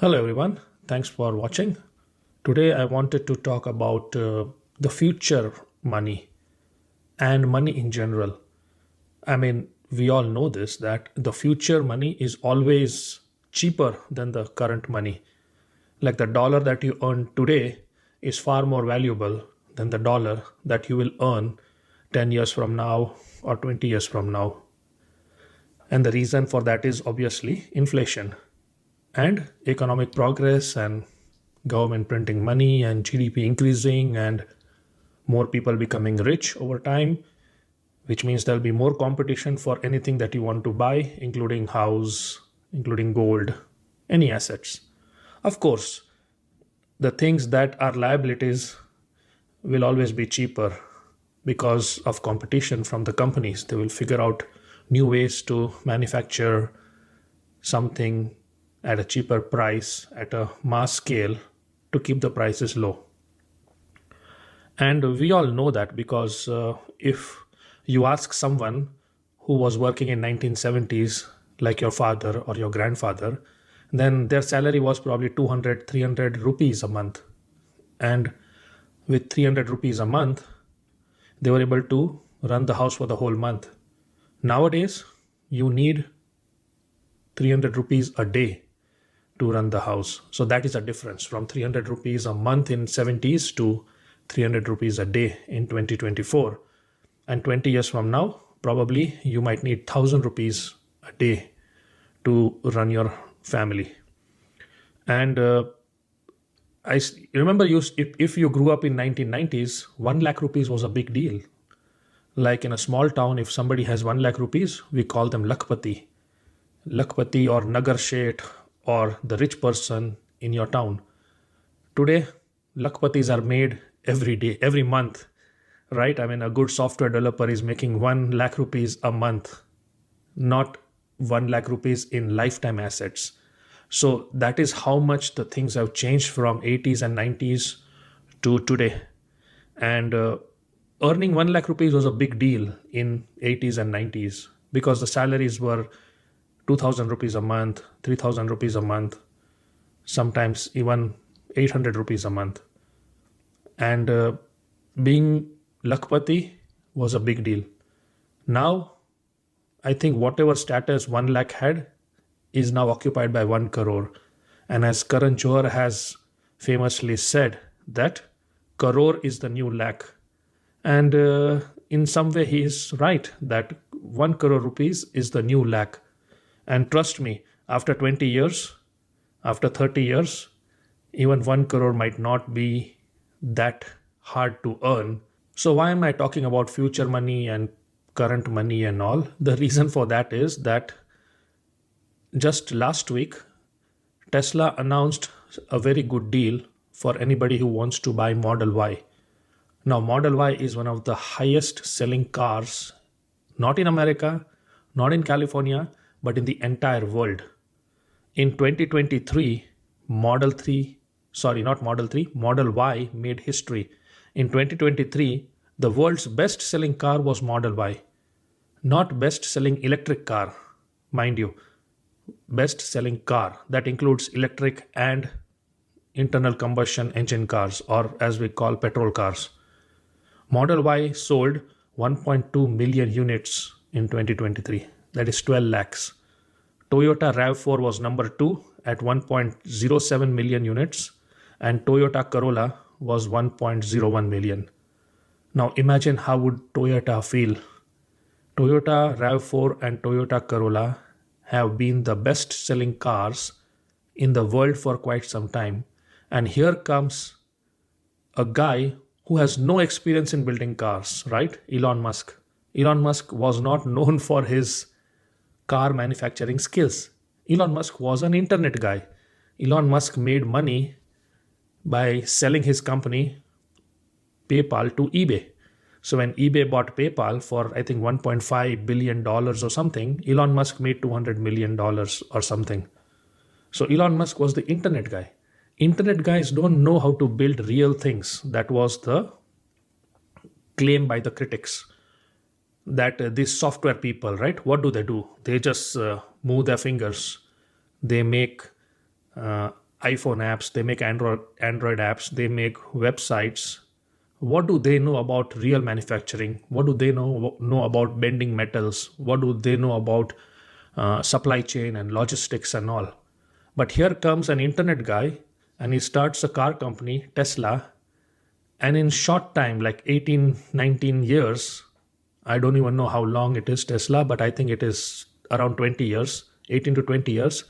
Hello everyone, thanks for watching. Today I wanted to talk about the future money and money in general. I mean, we all know this that the future money is always cheaper than the current money. Like the dollar that you earn today is far more valuable than the dollar that you will earn 10 years from now or 20 years from now. And the reason for that is obviously inflation and economic progress and government printing money and GDP increasing and more people becoming rich over time, which means there'll be more competition for anything that you want to buy, including house, including gold, any assets. Of course, the things that are liabilities will always be cheaper because of competition from the companies. They will figure out new ways to manufacture something at a cheaper price at a mass scale to keep the prices low. And we all know that because if you ask someone who was working in 1970s like your father or your grandfather, then their salary was probably 200 300 rupees a month. And with 300 rupees a month, they were able to run the house for the whole month. Nowadays, you need 300 rupees a day to run the house. So that is a difference from 300 rupees a month in 70s to 300 rupees a day in 2024. And 20 years from now, probably you might need 1000 rupees a day to run your family. And I remember if you grew up in 1990s, 1 lakh rupees was a big deal. Like in a small town, if somebody has 1 lakh rupees, we call them Lakpati. Lakpati or Nagar Sheth or the rich person in your town. Today, Lakpatis are made every day, every month, right? I mean, a good software developer is making 1 lakh rupees a month, not 1 lakh rupees in lifetime assets. So that is how much the things have changed from 80s and 90s to today. And earning 1 lakh rupees was a big deal in 80s and 90s because the salaries were 2000 rupees a month, 3000 rupees a month, sometimes even 800 rupees a month. And being Lakpati was a big deal. Now, I think whatever status 1 lakh had is now occupied by 1 crore. And as Karan Johar has famously said, that crore is the new lakh. And in some way, he is right that 1 crore rupees is the new lakh. And trust me, after 20 years, after 30 years, even 1 crore might not be that hard to earn. So, why am I talking about future money and current money and all? The reason for that is that just last week, Tesla announced a very good deal for anybody who wants to buy Model Y. Now, Model Y is one of the highest selling cars, not in America, not in California, but in the entire world. In 2023, Model 3, sorry, not Model 3, Model Y made history. In 2023, the world's best selling car was Model Y, not best selling electric car, mind you, best selling car. That includes electric and internal combustion engine cars, or as we call petrol cars. Model Y sold 1.2 million units in 2023, that is 12 lakhs. Toyota RAV4 was number 2 at 1.07 million units, and Toyota Corolla was 1.01 million. Now imagine how would Toyota feel. Toyota RAV4 and Toyota Corolla have been the best selling cars in the world for quite some time. And here comes a guy who has no experience in building cars, right? Elon Musk. Elon Musk was not known for his car manufacturing skills. Elon Musk was an internet guy. Elon Musk made money by selling his company PayPal to eBay. So when eBay bought PayPal for I think $1.5 billion or something, Elon Musk made $200 million or something. So Elon Musk was the internet guy. Internet guys don't know how to build real things. That was the claim by the critics. That these software people, right? What do? They just move their fingers. They make iPhone apps, they make Android apps, they make websites. What do they know about real manufacturing? What do they know about bending metals? What do they know about supply chain and logistics and all? But here comes an internet guy and he starts a car company, Tesla, and in short time, like 18, 19 years, I don't even know how long it is, Tesla, but I think it is around 20 years, 18 to 20 years,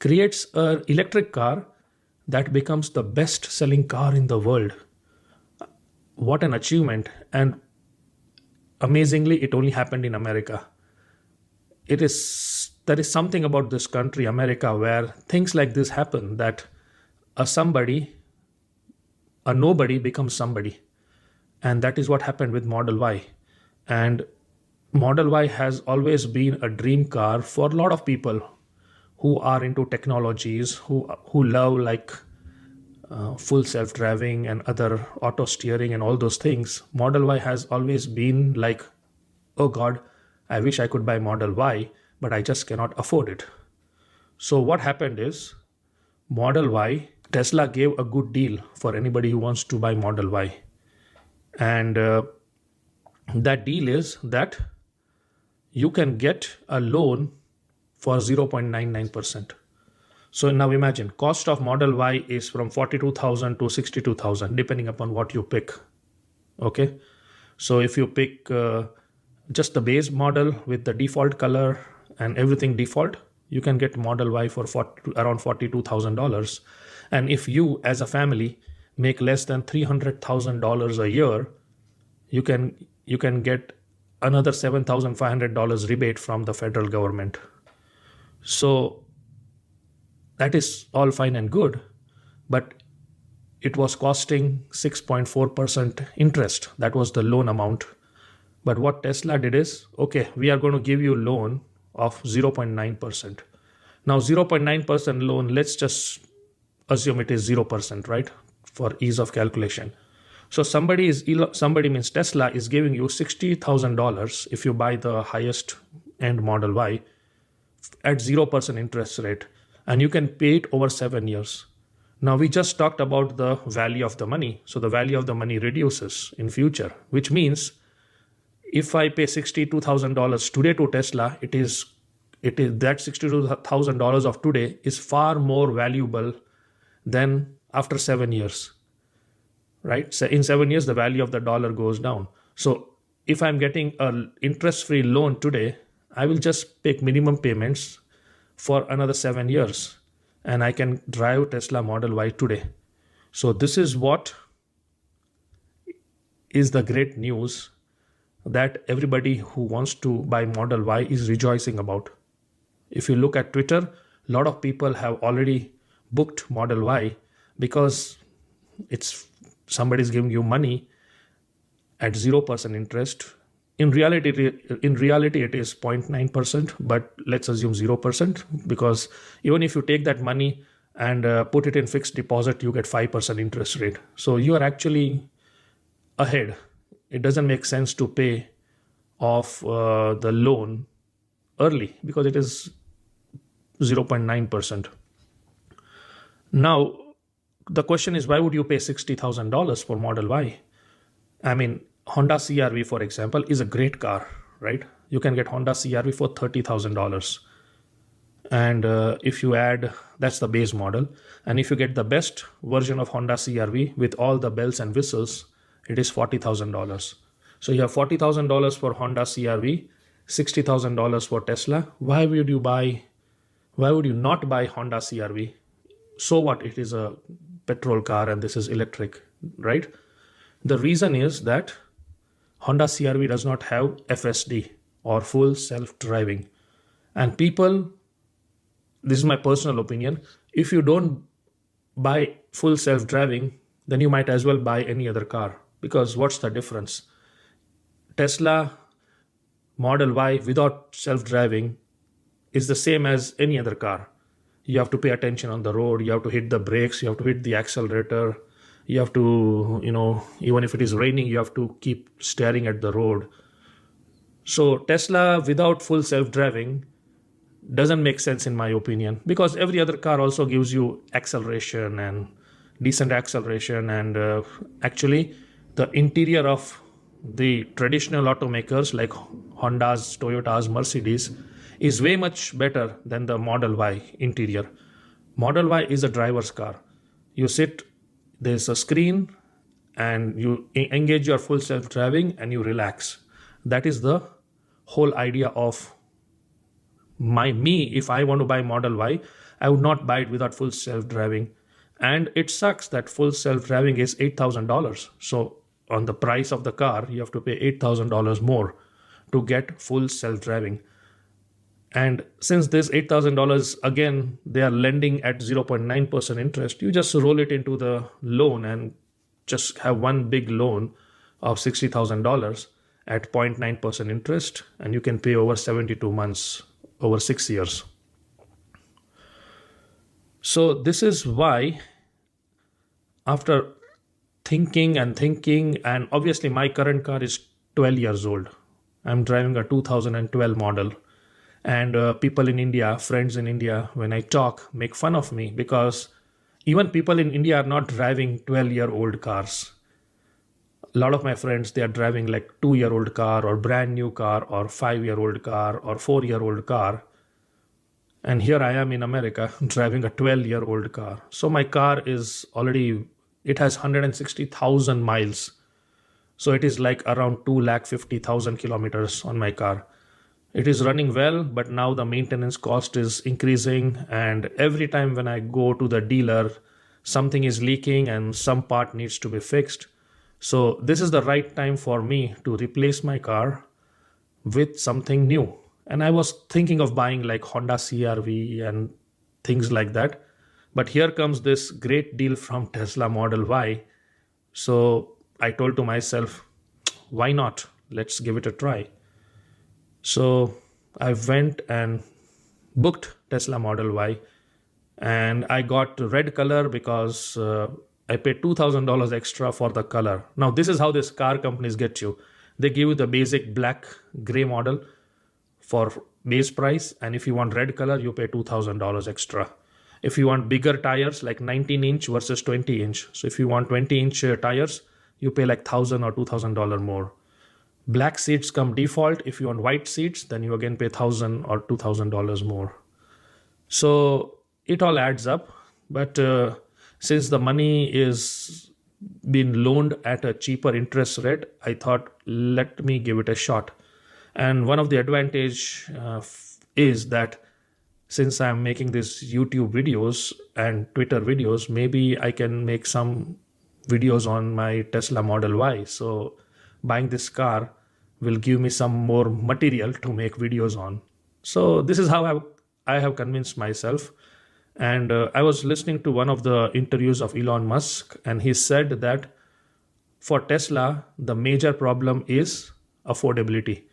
creates an electric car that becomes the best selling car in the world. What an achievement. And amazingly, it only happened in America. There is something about this country, America, where things like this happen, that a nobody becomes somebody. And that is what happened with Model Y. And Model Y has always been a dream car for a lot of people who are into technologies, who love like full self-driving and other auto steering and all those things. Model Y has always been like, oh God, I wish I could buy Model Y, but I just cannot afford it. So what happened is, Model Y, Tesla gave a good deal for anybody who wants to buy Model Y. And that deal is that you can get a loan for 0.99%. So now imagine, cost of Model Y is from 42,000 to 62,000, depending upon what you pick. Okay. So if you pick just the base model with the default color and everything default, you can get Model Y for around $42,000. And if you as a family make less than $300,000 a year, you can get another $7,500 rebate from the federal government. So that is all fine and good, but it was costing 6.4% interest. That was the loan amount. But what Tesla did is, okay, we are going to give you a loan of 0.9%. Now 0.9% loan, let's just assume it is 0%, right? For ease of calculation. So somebody means Tesla is giving you $60,000 if you buy the highest end Model Y at 0% interest rate, and you can pay it over 7 years. Now we just talked about the value of the money. So the value of the money reduces in future, which means if I pay $62,000 today to Tesla, it is that $62,000 of today is far more valuable than after 7 years, right? So in 7 years, the value of the dollar goes down. So if I'm getting an interest-free loan today, I will just make minimum payments for another 7 years, and I can drive Tesla Model Y today. So this is what is the great news that everybody who wants to buy Model Y is rejoicing about. If you look at Twitter, a lot of people have already booked Model Y because somebody's giving you money at 0% interest. In reality, it is 0.9%, but let's assume 0%, because even if you take that money and put it in fixed deposit, you get 5% interest rate. So you are actually ahead. It doesn't make sense to pay off the loan early because it is 0.9%. Now, the question is, why would you pay $60,000 for Model Y? I mean, Honda CRV, for example, is a great car, right? You can get Honda CRV for $30,000. And if you add, that's the base model. And if you get the best version of Honda CRV with all the bells and whistles, it is $40,000. So you have $40,000 for Honda CRV, $60,000 for Tesla. Why would you not buy Honda CRV? So what? It is a petrol car and this is electric, right? The reason is that Honda CRV does not have FSD or full self-driving. And people, this is my personal opinion, if you don't buy full self-driving, then you might as well buy any other car, because what's the difference? Tesla Model Y without self-driving is the same as any other car. You have to pay attention on the road, you have to hit the brakes, you have to hit the accelerator, you have to, even if it is raining, you have to keep staring at the road. So Tesla without full self-driving doesn't make sense in my opinion, because every other car also gives you acceleration and decent acceleration, and actually the interior of the traditional automakers like Hondas, Toyotas, Mercedes is way much better than the Model Y interior. Model Y is a driver's car. You sit, there's a screen, and you engage your full self driving and you relax. That is the whole idea of me. If I want to buy Model Y, I would not buy it without full self driving. And it sucks that full self driving is $8,000. So on the price of the car, you have to pay $8,000 more to get full self driving. And since this $8,000, again, they are lending at 0.9% interest, you just roll it into the loan and just have one big loan of $60,000 at 0.9% interest, and you can pay over 72 months, over 6 years. So this is why, after thinking, and obviously my current car is 12 years old. I'm driving a 2012 model. And people in India, friends in India, when I talk, make fun of me, because even people in India are not driving 12-year-old cars. A lot of my friends, they are driving like 2-year-old car or brand new car or 5-year-old car or 4-year-old car. And here I am in America driving a 12-year-old car. So my car is already, it has 160,000 miles. So it is like around 250,000 kilometers on my car. It is running well, but now the maintenance cost is increasing. And every time when I go to the dealer, something is leaking and some part needs to be fixed. So this is the right time for me to replace my car with something new. And I was thinking of buying like Honda CR-V and things like that. But here comes this great deal from Tesla Model Y. So I told to myself, why not? Let's give it a try. So I went and booked Tesla Model Y, and I got red color because I paid $2,000 extra for the color. Now this is how these car companies get you. They give you the basic black gray model for base price, and if you want red color, you pay $2,000 extra. If you want bigger tires like 19-inch versus 20-inch, so if you want 20-inch tires, you pay like $1,000 or $2,000 more. Black seats come default. If you want white seats, then you again pay $1,000 or $2,000 more. So it all adds up. But since the money is being loaned at a cheaper interest rate, I thought, let me give it a shot. And one of the advantage is that since I'm making these YouTube videos and Twitter videos, maybe I can make some videos on my Tesla Model Y. So buying this car will give me some more material to make videos on. So this is how I have convinced myself. And I was listening to one of the interviews of Elon Musk, and he said that for Tesla, the major problem is affordability.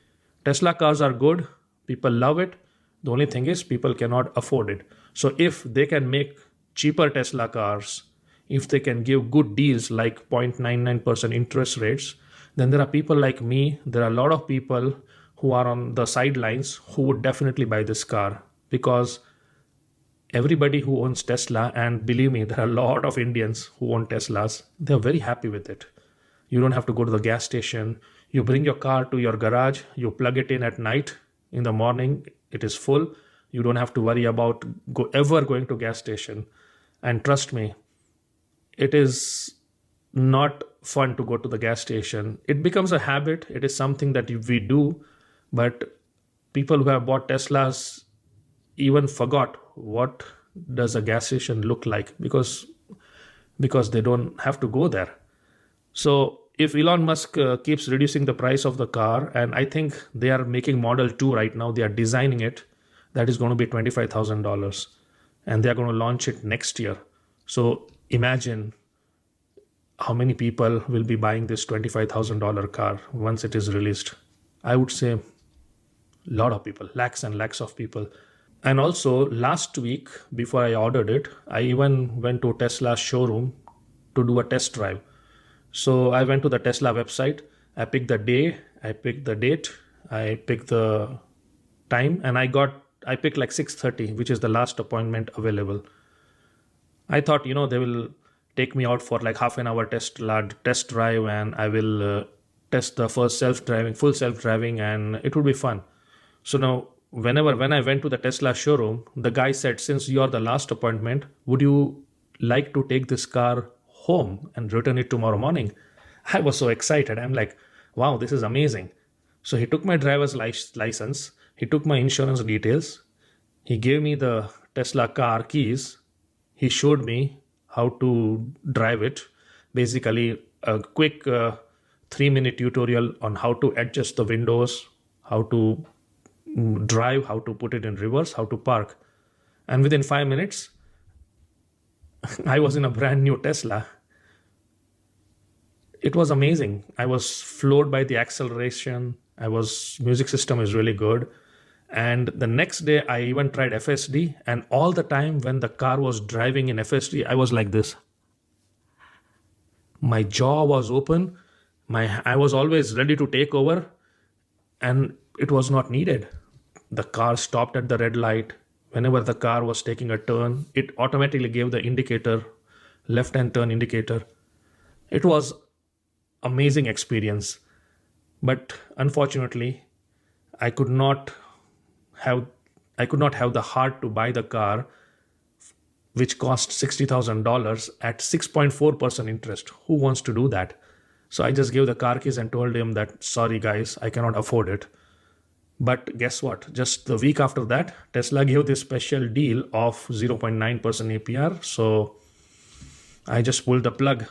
Tesla cars are good, people love it. The only thing is people cannot afford it. So if they can make cheaper Tesla cars, if they can give good deals like 0.99% interest rates, then there are people like me, there are a lot of people who are on the sidelines who would definitely buy this car, because everybody who owns Tesla, and believe me, there are a lot of Indians who own Teslas, they're very happy with it. You don't have to go to the gas station. You bring your car to your garage, you plug it in at night, in the morning, it is full. You don't have to worry about ever going to gas station. And trust me, it is not fun to go to the gas station. It becomes a habit. It is something that we do, but people who have bought Teslas even forgot what does a gas station look like, because they don't have to go there. So if Elon Musk keeps reducing the price of the car, and I think they are making Model 2 right now, they are designing it, that is going to be $25,000, and they are going to launch it next year. So imagine how many people will be buying this $25,000 car once it is released. I would say a lot of people, lakhs and lakhs of people. And also last week, before I ordered it, I even went to Tesla showroom to do a test drive. So I went to the Tesla website, I picked the day, I picked the date, I picked the time, and I I picked like 6:30, which is the last appointment available. I thought, they will take me out for like half an hour test drive, and I will test the first full self-driving, and it would be fun. So now, when I went to the Tesla showroom, the guy said, since you are the last appointment, would you like to take this car home and return it tomorrow morning? I was so excited. I'm like, wow, this is amazing. So he took my driver's license, he took my insurance details, he gave me the Tesla car keys, he showed me how to drive it. Basically, a quick 3-minute tutorial on how to adjust the windows, how to drive, how to put it in reverse, how to park. And within 5 minutes, I was in a brand new Tesla. It was amazing. I was floored by the acceleration. Music system is really good. And the next day I even tried FSD, and all the time when the car was driving in FSD, I was like this. My jaw was open. I was always ready to take over, and it was not needed. The car stopped at the red light. Whenever the car was taking a turn, it automatically gave the indicator, left-hand turn indicator. It was amazing experience. But unfortunately, I could not have the heart to buy the car, which cost $60,000 at 6.4% interest. Who wants to do that? So I just gave the car keys and told him that, sorry guys, I cannot afford it. But guess what? Just the week after that, Tesla gave this special deal of 0.9% APR. So I just pulled the plug,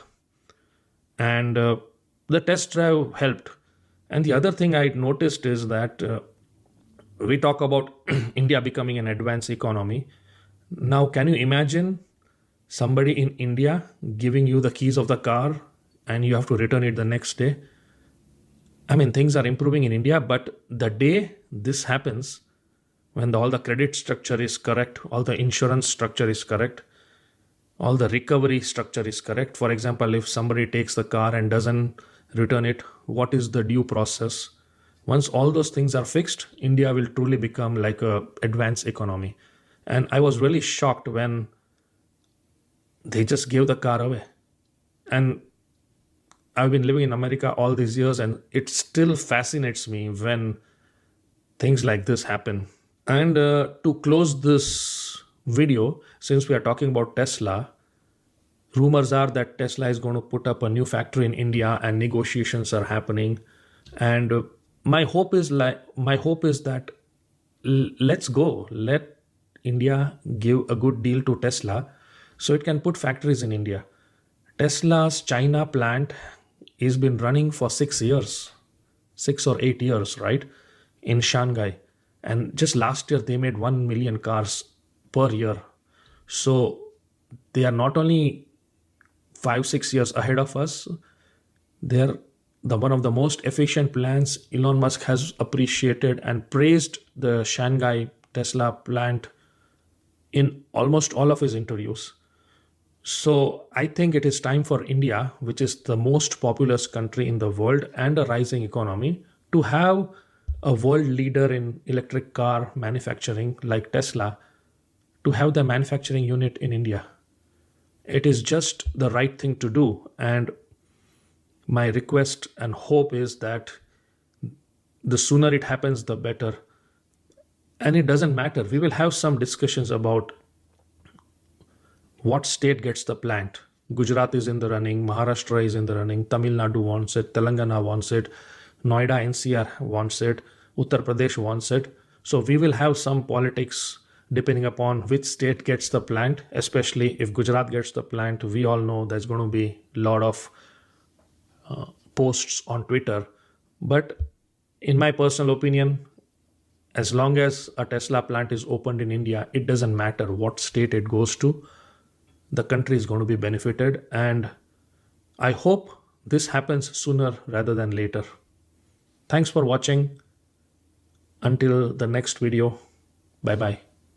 and the test drive helped. And the other thing I noticed is that we talk about India becoming an advanced economy. Now, can you imagine somebody in India giving you the keys of the car and you have to return it the next day? I mean, things are improving in India, but the day this happens, when all the credit structure is correct, all the insurance structure is correct, all the recovery structure is correct. For example, if somebody takes the car and doesn't return it, what is the due process? Once all those things are fixed, India will truly become like a advanced economy. And I was really shocked when they just gave the car away. And I've been living in America all these years, and it still fascinates me when things like this happen. And to close this video, since we are talking about Tesla, rumors are that Tesla is going to put up a new factory in India, and negotiations are happening. And my hope is that let India give a good deal to Tesla so it can put factories in India. Tesla's China plant has been running for 6 or 8 years, right? In Shanghai. And just last year, they made 1 million cars per year. So they are not only 5-6 years ahead of us, they're one of the most efficient plants. Elon Musk has appreciated and praised the Shanghai Tesla plant in almost all of his interviews. So I think it is time for India, which is the most populous country in the world and a rising economy, to have a world leader in electric car manufacturing like Tesla, to have the manufacturing unit in India. It is just the right thing to do. And my request and hope is that the sooner it happens, the better. And it doesn't matter. We will have some discussions about what state gets the plant. Gujarat is in the running, Maharashtra is in the running, Tamil Nadu wants it, Telangana wants it, Noida NCR wants it, Uttar Pradesh wants it. So we will have some politics depending upon which state gets the plant, especially if Gujarat gets the plant. We all know there's going to be a lot of posts on Twitter. But in my personal opinion, as long as a Tesla plant is opened in India, it doesn't matter what state it goes to. The country is going to be benefited, and I hope this happens sooner rather than later. Thanks for watching. Until the next video, bye bye.